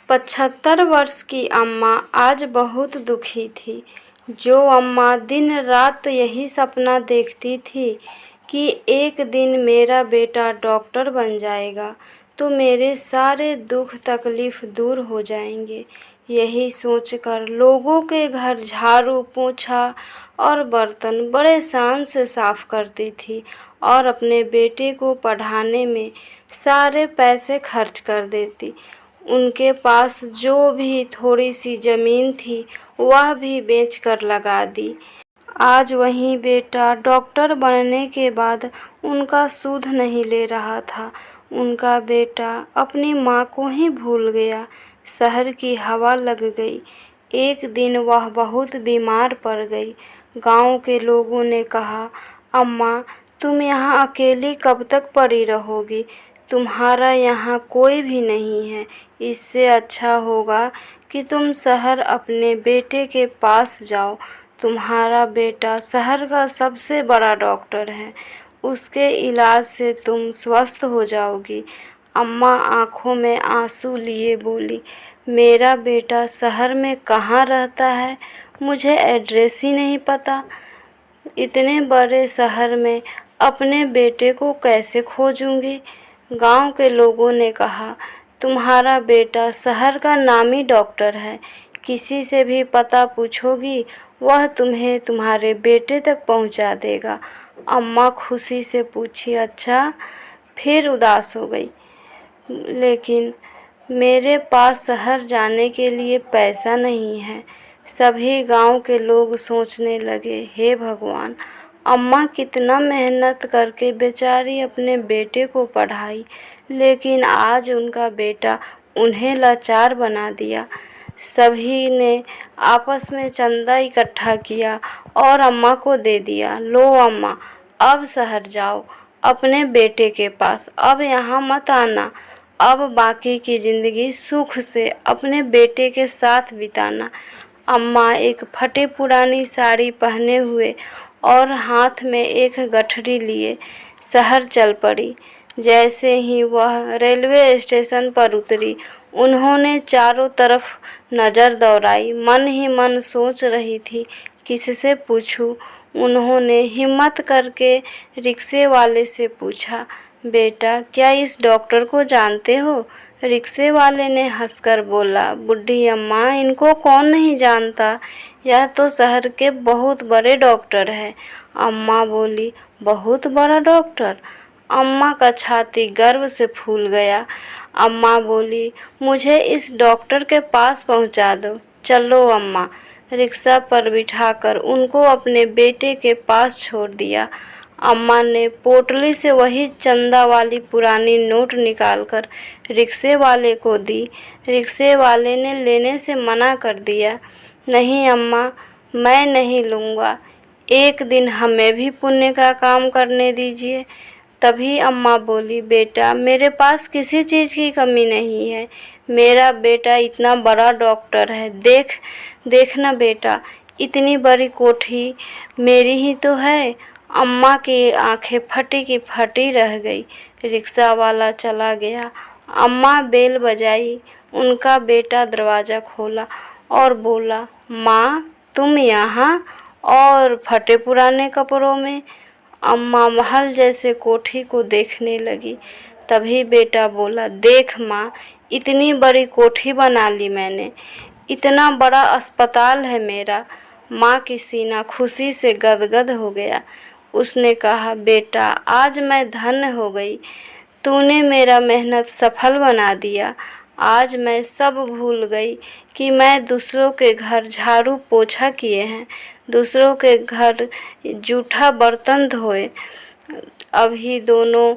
75 वर्ष की अम्मा आज बहुत दुखी थी। जो अम्मा दिन रात यही सपना देखती थी कि एक दिन मेरा बेटा डॉक्टर बन जाएगा तो मेरे सारे दुख तकलीफ़ दूर हो जाएंगे। यही सोचकर लोगों के घर झाड़ू पोछा और बर्तन बड़े शान से साफ़ करती थी और अपने बेटे को पढ़ाने में सारे पैसे खर्च कर देती। उनके पास जो भी थोड़ी सी ज़मीन थी वह भी बेचकर लगा दी। आज वही बेटा डॉक्टर बनने के बाद उनका सूद नहीं ले रहा था। उनका बेटा अपनी माँ को ही भूल गया, शहर की हवा लग गई। एक दिन वह बहुत बीमार पड़ गई। गांव के लोगों ने कहा, अम्मा तुम यहाँ अकेली कब तक पड़ी रहोगी? तुम्हारा यहाँ कोई भी नहीं है। इससे अच्छा होगा कि तुम शहर अपने बेटे के पास जाओ। तुम्हारा बेटा शहर का सबसे बड़ा डॉक्टर है, उसके इलाज से तुम स्वस्थ हो जाओगी। अम्मा आंखों में आंसू लिए बोली, मेरा बेटा शहर में कहाँ रहता है? मुझे एड्रेस ही नहीं पता। इतने बड़े शहर में अपने बेटे को कैसे खोजूंगी? गांव के लोगों ने कहा, तुम्हारा बेटा शहर का नामी डॉक्टर है। किसी से भी पता पूछोगी वह तुम्हें तुम्हारे बेटे तक पहुंचा देगा। अम्मा खुशी से पूछी, अच्छा? फिर उदास हो गई। लेकिन मेरे पास शहर जाने के लिए पैसा नहीं है। सभी गांव के लोग सोचने लगे, हे भगवान, अम्मा कितना मेहनत करके बेचारी अपने बेटे को पढ़ाई, लेकिन आज उनका बेटा उन्हें लाचार बना दिया। सभी ने आपस में चंदा इकट्ठा किया और अम्मा को दे दिया। लो अम्मा, अब शहर जाओ अपने बेटे के पास, अब यहाँ मत आना। अब बाकी की ज़िंदगी सुख से अपने बेटे के साथ बिताना। अम्मा एक फटी पुरानी साड़ी पहने हुए और हाथ में एक गठरी लिए शहर चल पड़ी। जैसे ही वह रेलवे स्टेशन पर उतरी, उन्होंने चारों तरफ नज़र दौड़ाई। मन ही मन सोच रही थी, किससे पूछूं? उन्होंने हिम्मत करके रिक्शे वाले से पूछा, बेटा क्या इस डॉक्टर को जानते हो? रिक्शे वाले ने हंसकर बोला, बुढ़ी अम्मा, इनको कौन नहीं जानता, यह तो शहर के बहुत बड़े डॉक्टर है। अम्मा बोली, बहुत बड़ा डॉक्टर? अम्मा का छाती गर्व से फूल गया। अम्मा बोली, मुझे इस डॉक्टर के पास पहुंचा दो। चलो अम्मा। रिक्शा पर बिठाकर उनको अपने बेटे के पास छोड़ दिया। अम्मा ने पोटली से वही चंदा वाली पुरानी नोट निकालकर रिक्शे वाले को दी। रिक्शे वाले ने लेने से मना कर दिया, नहीं अम्मा, मैं नहीं लूँगा, एक दिन हमें भी पुण्य का काम करने दीजिए। तभी अम्मा बोली, बेटा मेरे पास किसी चीज़ की कमी नहीं है, मेरा बेटा इतना बड़ा डॉक्टर है। देखना बेटा, इतनी बड़ी कोठी मेरी ही तो है। अम्मा की आंखें फटी की फटी रह गई। रिक्शा वाला चला गया। अम्मा बेल बजाई। उनका बेटा दरवाज़ा खोला और बोला, माँ तुम यहाँ, और फटे पुराने कपड़ों में? अम्मा महल जैसे कोठी को देखने लगी। तभी बेटा बोला, देख माँ, इतनी बड़ी कोठी बना ली मैंने, इतना बड़ा अस्पताल है मेरा। माँ की सीना खुशी से गदगद हो गया। उसने कहा, बेटा आज मैं धन्य हो गई, तूने मेरा मेहनत सफल बना दिया। आज मैं सब भूल गई कि मैं दूसरों के घर झाड़ू पोछा किए हैं, दूसरों के घर जूठा बर्तन धोए। अभी दोनों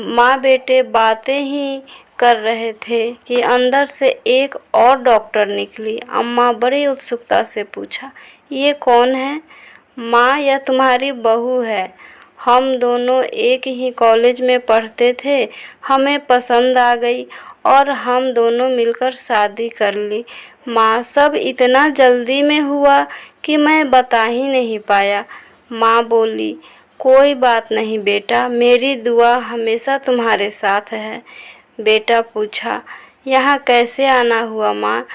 माँ बेटे बातें ही कर रहे थे कि अंदर से एक और डॉक्टर निकली। अम्मा बड़ी उत्सुकता से पूछा, ये कौन है? माँ, यह तुम्हारी बहू है। हम दोनों एक ही कॉलेज में पढ़ते थे, हमें पसंद आ गई और हम दोनों मिलकर शादी कर ली। माँ, सब इतना जल्दी में हुआ कि मैं बता ही नहीं पाया। माँ बोली, कोई बात नहीं बेटा, मेरी दुआ हमेशा तुम्हारे साथ है। बेटा पूछा, यहाँ कैसे आना हुआ माँ?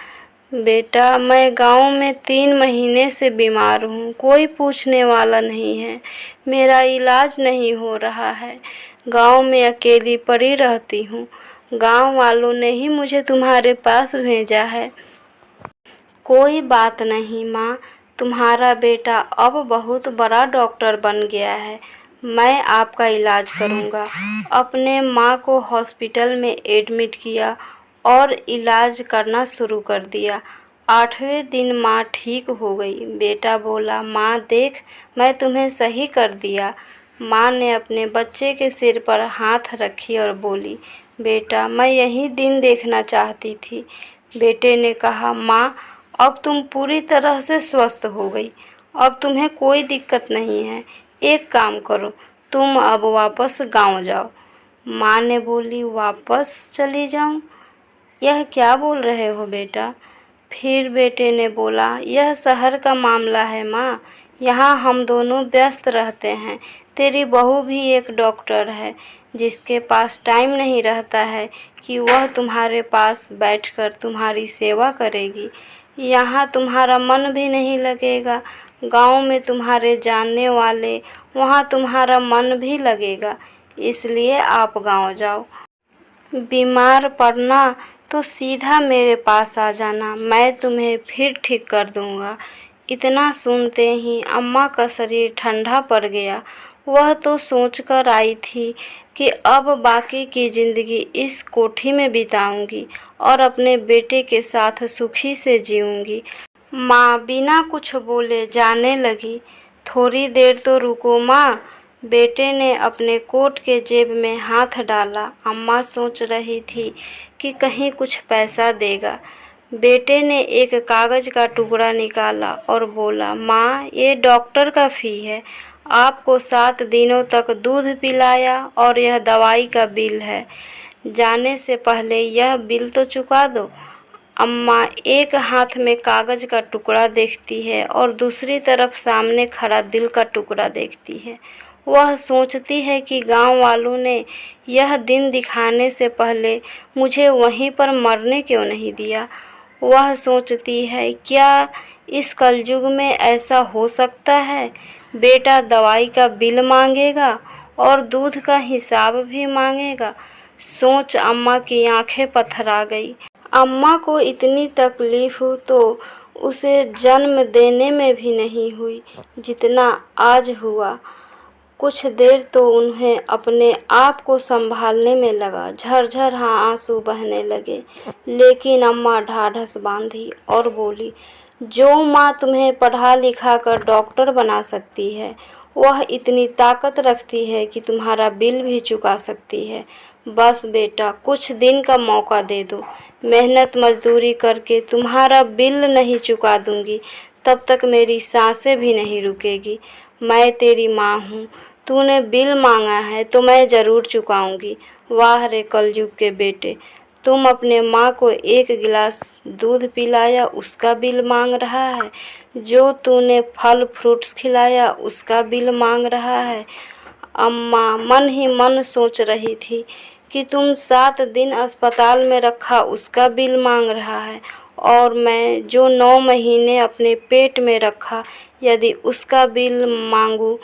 बेटा, मैं गांव में 3 महीने से बीमार हूँ, कोई पूछने वाला नहीं है, मेरा इलाज नहीं हो रहा है। गांव में अकेली पड़ी रहती हूँ, गांव वालों ने ही मुझे तुम्हारे पास भेजा है। कोई बात नहीं माँ, तुम्हारा बेटा अब बहुत बड़ा डॉक्टर बन गया है, मैं आपका इलाज करूँगा। अपने माँ को हॉस्पिटल में एडमिट किया और इलाज करना शुरू कर दिया। 8वें दिन माँ ठीक हो गई। बेटा बोला, माँ देख, मैं तुम्हें सही कर दिया। माँ ने अपने बच्चे के सिर पर हाथ रखी और बोली, बेटा, मैं यही दिन देखना चाहती थी। बेटे ने कहा, माँ, अब तुम पूरी तरह से स्वस्थ हो गई, अब तुम्हें कोई दिक्कत नहीं है। एक काम करो, तुम अब वापस गांव जाओ। माँ ने बोली, वापस चली जाऊं? यह क्या बोल रहे हो बेटा? फिर बेटे ने बोला, यह शहर का मामला है माँ, यहाँ हम दोनों व्यस्त रहते हैं। तेरी बहू भी एक डॉक्टर है, जिसके पास टाइम नहीं रहता है कि वह तुम्हारे पास बैठकर तुम्हारी सेवा करेगी। यहाँ तुम्हारा मन भी नहीं लगेगा, गांव में तुम्हारे जानने वाले, वहाँ तुम्हारा मन भी लगेगा, इसलिए आप गांव जाओ। बीमार पड़ना तो सीधा मेरे पास आ जाना, मैं तुम्हें फिर ठीक कर दूंगा। इतना सुनते ही अम्मा का शरीर ठंडा पड़ गया। वह तो सोचकर आई थी कि अब बाकी की ज़िंदगी इस कोठी में बिताऊंगी और अपने बेटे के साथ सुखी से जीऊंगी। माँ बिना कुछ बोले जाने लगी। थोड़ी देर तो रुको माँ। बेटे ने अपने कोट के जेब में हाथ डाला। अम्मा सोच रही थी कि कहीं कुछ पैसा देगा। बेटे ने एक कागज़ का टुकड़ा निकाला और बोला, माँ, ये डॉक्टर का फ़ी है, आपको 7 दिनों तक दूध पिलाया और यह दवाई का बिल है, जाने से पहले यह बिल तो चुका दो। अम्मा एक हाथ में कागज़ का टुकड़ा देखती है और दूसरी तरफ सामने खड़ा दिल का टुकड़ा देखती है। वह सोचती है कि गांव वालों ने यह दिन दिखाने से पहले मुझे वहीं पर मरने क्यों नहीं दिया। वह सोचती है, क्या इस कलयुग में ऐसा हो सकता है? बेटा दवाई का बिल मांगेगा और दूध का हिसाब भी मांगेगा। सोच अम्मा की आंखें पथरा गई। अम्मा को इतनी तकलीफ तो उसे जन्म देने में भी नहीं हुई जितना आज हुआ। कुछ देर तो उन्हें अपने आप को संभालने में लगा, झरझर आंसू बहने लगे, लेकिन अम्मा ढाढ़स बांधी और बोली, जो माँ तुम्हें पढ़ा लिखा कर डॉक्टर बना सकती है, वह इतनी ताकत रखती है कि तुम्हारा बिल भी चुका सकती है। बस बेटा, कुछ दिन का मौका दे दो, मेहनत मजदूरी करके तुम्हारा बिल नहीं चुका दूंगी, तब तक मेरी सांसें भी नहीं रुकेगी। मैं तेरी माँ हूँ, तूने बिल मांगा है तो मैं ज़रूर चुकाऊंगी। वाह रे कलयुग के बेटे, तुम अपने माँ को 1 गिलास दूध पिलाया उसका बिल मांग रहा है, जो तूने फल फ्रूट्स खिलाया उसका बिल मांग रहा है। अम्मा मन ही मन सोच रही थी कि तुम 7 दिन अस्पताल में रखा उसका बिल मांग रहा है, और मैं जो 9 महीने अपने पेट में रखा, यदि उसका बिल मांगूं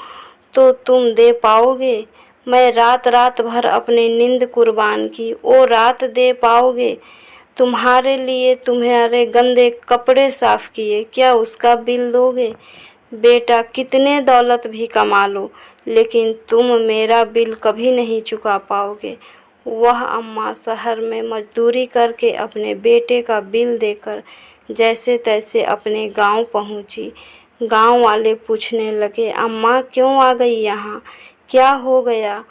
तो तुम दे पाओगे? मैं रात रात भर अपनी नींद कुर्बान की, वो रात दे पाओगे? तुम्हारे लिए तुम्हारे गंदे कपड़े साफ किए, क्या उसका बिल दोगे? बेटा कितने दौलत भी कमा लो, लेकिन तुम मेरा बिल कभी नहीं चुका पाओगे। वह अम्मा शहर में मजदूरी करके अपने बेटे का बिल देकर जैसे तैसे अपने गांव पहुंची। गांव वाले पूछने लगे, अम्मा क्यों आ गई यहाँ, क्या हो गया?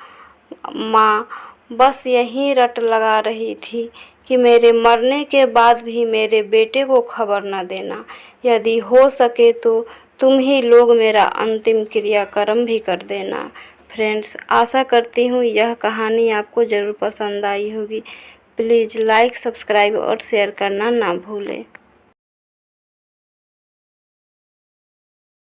माँ बस यही रट लगा रही थी कि मेरे मरने के बाद भी मेरे बेटे को खबर न देना, यदि हो सके तो तुम ही लोग मेरा अंतिम क्रियाक्रम भी कर देना। फ्रेंड्स, आशा करती हूँ यह कहानी आपको ज़रूर पसंद आई होगी। प्लीज़ लाइक, सब्सक्राइब और शेयर करना ना भूलें।